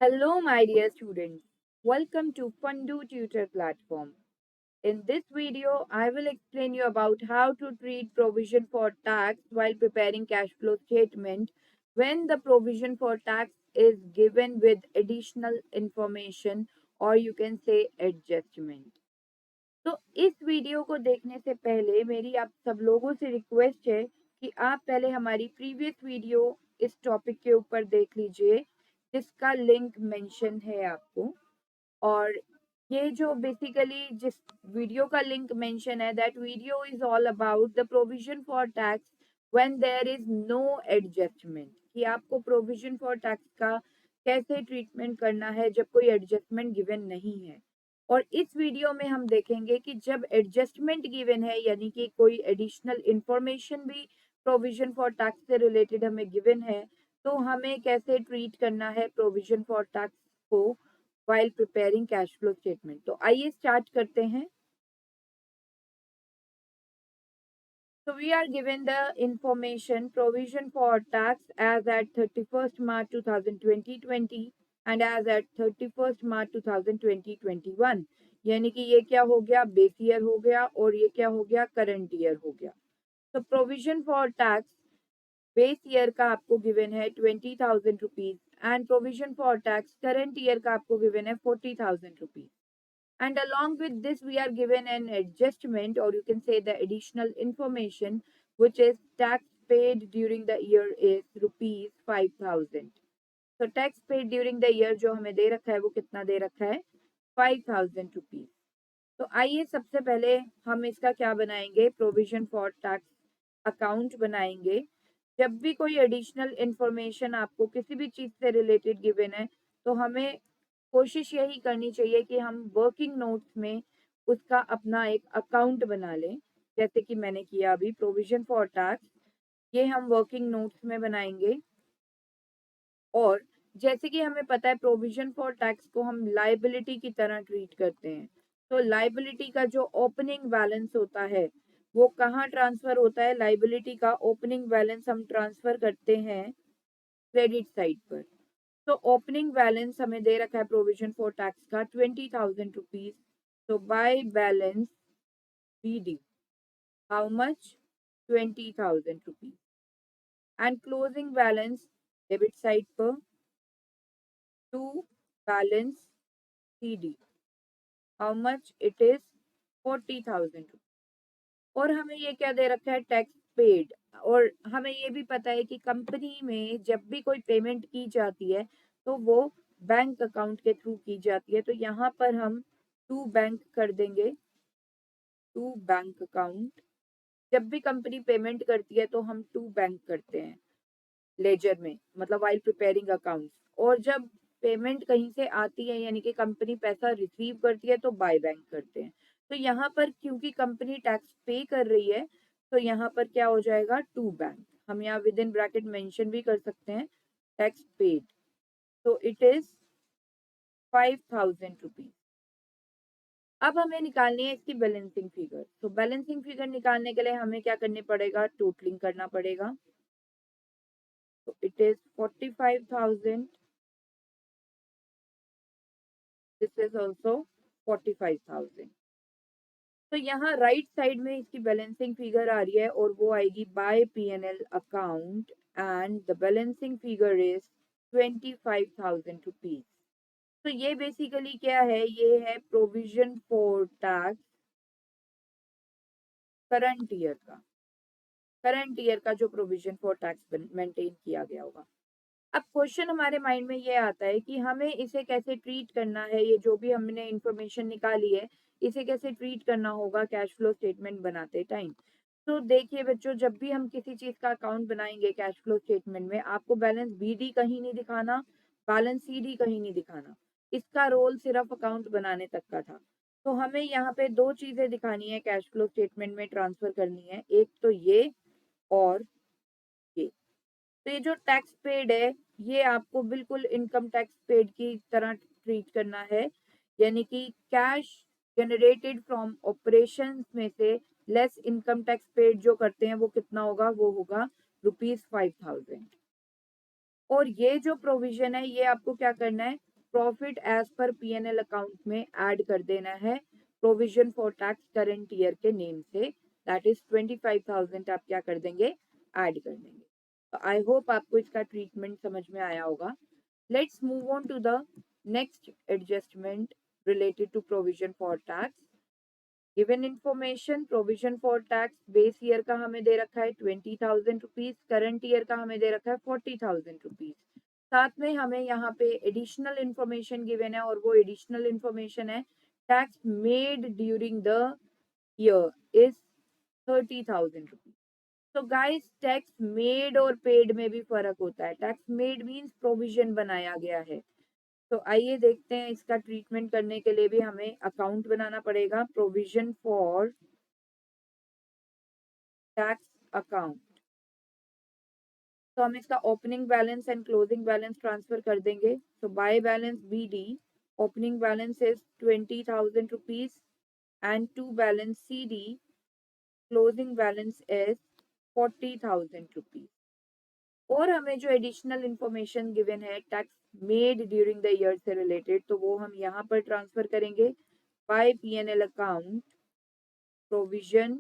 Hello, my dear students. Welcome to Fundu Tutor platform. In this video, I will explain you about how to treat provision for tax while preparing cash flow statement when the provision for tax is given with additional information or you can say adjustment. तो इस video को देखने से पहले मेरी आप सब लोगों से रिक्वेस्ट है कि आप पहले हमारी प्रीवियस वीडियो इस टॉपिक के ऊपर देख लीजिए जिसका लिंक मेंशन है आपको। और ये जो बेसिकली जिस वीडियो का लिंक मेंशन है that video is all about the provision for tax when there is no adjustment, कि आपको प्रोविजन फॉर टैक्स का कैसे ट्रीटमेंट करना है जब कोई एडजस्टमेंट गिवन नहीं है। और इस वीडियो में हम देखेंगे कि जब एडजस्टमेंट गिवन है यानी कि कोई एडिशनल इंफॉर्मेशन भी प्रोविजन फॉर टैक्स से रिलेटेड हमें गिवन है तो हमें कैसे ट्रीट करना है प्रोविजन फॉर टैक्स को while preparing cash flow statement। तो आइए स्टार्ट करते हैं। So we are given the information provision for tax as at 31st March 2020 and as at 31st March 2021, यानी कि ये क्या हो गया, बेस ईयर हो गया और ये क्या हो गया, करंट ईयर हो गया। तो provision for tax base year का आपको गिवन है 20,000 rupees and provision for tax current year का आपको गिवन है 40,000 rupees. And along with this, we are given an adjustment, or you can say the additional information, which is tax paid during the year is rupees 5,000। So tax paid during the year जो हमें दे रखा है वो कितना दे रखा है, 5,000 rupees. तो आइए सबसे पहले हम इसका क्या बनाएंगे, प्रोविजन फॉर टैक्स अकाउंट बनाएंगे। जब भी कोई एडिशनल इंफॉर्मेशन आपको किसी भी चीज से रिलेटेड गिवन है तो हमें कोशिश यही करनी चाहिए कि हम वर्किंग नोट्स में उसका अपना एक अकाउंट बना लें, जैसे कि मैंने किया अभी प्रोविजन फॉर टैक्स, ये हम वर्किंग नोट्स में बनाएंगे। और जैसे कि हमें पता है प्रोविजन फॉर टैक्स को हम लाइबिलिटी की तरह ट्रीट करते हैं, तो लाइबिलिटी का जो ओपनिंग बैलेंस होता है वो कहाँ ट्रांसफर होता है, लाइबिलिटी का ओपनिंग बैलेंस हम ट्रांसफर करते हैं क्रेडिट साइड पर। तो ओपनिंग बैलेंस हमें दे रखा है प्रोविजन फॉर टैक्स का 20,000 रुपीज। तो by balance BD how much, 20,000 rupees. And closing balance debit side पर to balance CD how much it is, 40,000 rupees. और हमें ये क्या दे रखा है, टैक्स पेड। और हमें ये भी पता है कि कंपनी में जब भी कोई पेमेंट की जाती है तो वो बैंक अकाउंट के थ्रू की जाती है, तो यहाँ पर हम टू बैंक कर देंगे, टू बैंक अकाउंट। जब भी कंपनी पेमेंट करती है तो हम टू बैंक करते हैं लेजर में, मतलब वाइल प्रिपेयरिंग अकाउंट्स। और जब पेमेंट कहीं से आती है यानी कि कंपनी पैसा रिसीव करती है तो बाय बैंक करते हैं। तो यहाँ पर क्योंकि कंपनी टैक्स पे कर रही है तो यहाँ पर क्या हो जाएगा, टू बैंक। हम यहाँ विद इन ब्रैकेट मेंशन भी कर सकते हैं टैक्स पेड। तो इट इज 5,000 रुपीज। अब हमें निकालनी है इसकी बैलेंसिंग फिगर। तो बैलेंसिंग फिगर निकालने के लिए हमें क्या करने पड़ेगा, टोटलिंग करना पड़ेगा। तो it is 45,000, this is also 45,000। तो यहाँ राइट साइड में इसकी बैलेंसिंग फिगर आ रही है और वो आएगी by PNL account and the balancing figure is 25,000 rupees. तो ये बेसिकली क्या है, ये है provision for tax current year का, करंट ईयर का जो प्रोविजन फॉर टैक्स मेंटेन किया गया होगा। अब क्वेश्चन हमारे माइंड में ये आता है कि हमें इसे कैसे ट्रीट करना है, ये जो भी हमने इंफॉर्मेशन निकाली है इसे कैसे ट्रीट करना होगा कैश फ्लो स्टेटमेंट बनाते टाइम। तो देखिए बच्चों, जब भी हम किसी चीज का अकाउंट बनाएंगे कैश फ्लो स्टेटमेंट में, आपको बैलेंस बीडी कहीं नहीं दिखाना, बैलेंस सीडी कहीं नहीं दिखाना। इसका रोल सिर्फ अकाउंट बनाने तक का था। तो हमें यहाँ पे दो चीजें दिखानी है कैश फ्लो स्टेटमेंट में ट्रांसफर करनी है, एक तो ये और ये। तो ये जो टैक्स पेड है ये आपको बिल्कुल इनकम टैक्स पेड की तरह ट्रीट करना है, यानी कि कैश जनरेटेड फ्रॉम ऑपरेशंस में से लेस इनकम टैक्स पेड जो करते हैं वो कितना होगा, वो होगा रुपीज 5,000। और ये जो प्रोविजन है ये आपको क्या करना है, profit as per P&L account में ऐड कर देना है provision for tax current year के नेम से, दैट इज 25,000 आप क्या कर देंगे, ऐड कर देंगे। तो आई होप आपको इसका ट्रीटमेंट समझ में आया होगा। Let's move on to the next adjustment related to provision for tax. Given information, provision for tax base year का हमें दे रखा है 20,000 रुपीज, करंट ईयर का हमें दे रखा है 40,000 रुपीज। साथ में हमें यहाँ पे एडिशनल इंफॉर्मेशन गिवन है और वो एडिशनल इंफॉर्मेशन है tax made during the year is 30,000 rupees. तो गाइस टैक्स मेड और पेड में भी फर्क होता है। टैक्स मेड मीन्स प्रोविजन बनाया गया है। तो आइए देखते हैं, इसका ट्रीटमेंट करने के लिए भी हमें अकाउंट बनाना पड़ेगा, प्रोविजन फॉर टैक्स अकाउंट। तो हम इसका opening balance and closing balance transfer कर देंगे। तो by balance BD, opening balance is 20,000 rupees and to balance CD, closing balance is 40,000 rupees. और हमें जो एडिशनल इंफॉर्मेशन गिवन है tax made during the year से रिलेटेड, तो वो हम यहाँ पर ट्रांसफर करेंगे by P&L account provision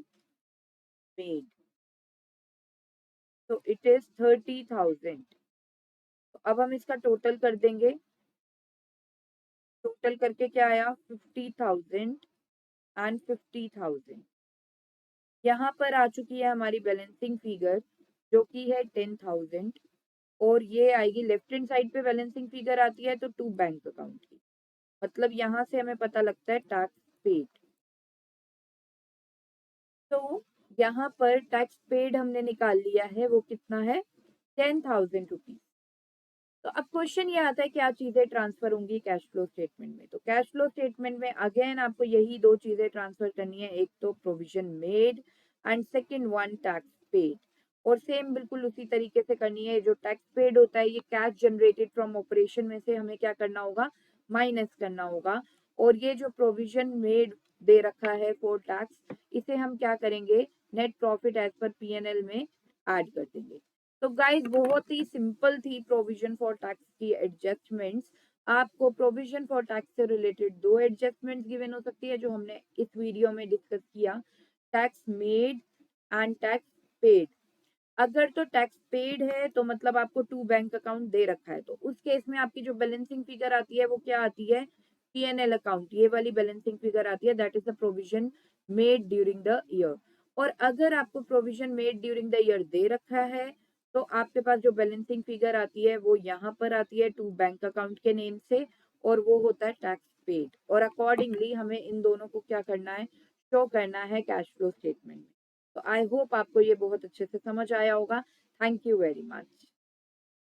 made. तो इट इज 30,000। तो अब हम इसका टोटल कर देंगे। टोटल करके क्या आया, 50,000 एंड 50,000। यहाँ पर आ चुकी है हमारी बैलेंसिंग फिगर जो कि है 10,000, और ये आएगी लेफ्ट हैंड साइड पे बैलेंसिंग फिगर आती है तो टू बैंक अकाउंट की। मतलब यहाँ से हमें पता लगता है टैक्स पेड। तो यहाँ पर टैक्स पेड हमने निकाल लिया है, वो कितना है, 10,000 रुपीज। तो अब क्वेश्चन ये आता है क्या चीजें ट्रांसफर होंगी कैश फ्लो स्टेटमेंट में। तो कैश फ्लो स्टेटमेंट में अगेन आपको यही दो चीजें ट्रांसफर करनी है, एक तो provision made and second one tax paid. और सेम बिल्कुल उसी तरीके से करनी है। जो टैक्स पेड होता है ये कैश जनरेटेड फ्रॉम ऑपरेशन में से हमें क्या करना होगा, माइनस करना होगा। और ये जो प्रोविजन मेड दे रखा है फॉर टैक्स, इसे हम क्या करेंगे, net profit as per P&L में ऐड कर देंगे। तो गाइस बहुत ही सिंपल थी प्रोविजन फॉर टैक्स की एडजस्टमेंट्स। आपको प्रोविजन फॉर टैक्स से रिलेटेड दो एडजस्टमेंट्स गिवन हो सकती है जो हमने इस वीडियो में डिस्कस किया, tax made and tax paid. अगर तो टैक्स पेड है तो मतलब आपको टू बैंक अकाउंट दे रखा है, तो उस केस में आपकी जो बैलेंसिंग फिगर आती है वो क्या आती है, P&L अकाउंट, ये वाली बैलेंसिंग फिगर आती है, that is the provision made during the year. और अगर आपको provision made during the year दे रखा है तो आपके पास जो बैलेंसिंग फिगर आती है वो यहाँ पर आती है टू बैंक अकाउंट के नेम से, और वो होता है टैक्स पेड। और अकॉर्डिंगली हमें इन दोनों को क्या करना है, शो करना है कैश फ्लो स्टेटमेंट में। तो आई होप आपको ये बहुत अच्छे से समझ आया होगा। Thank you very much.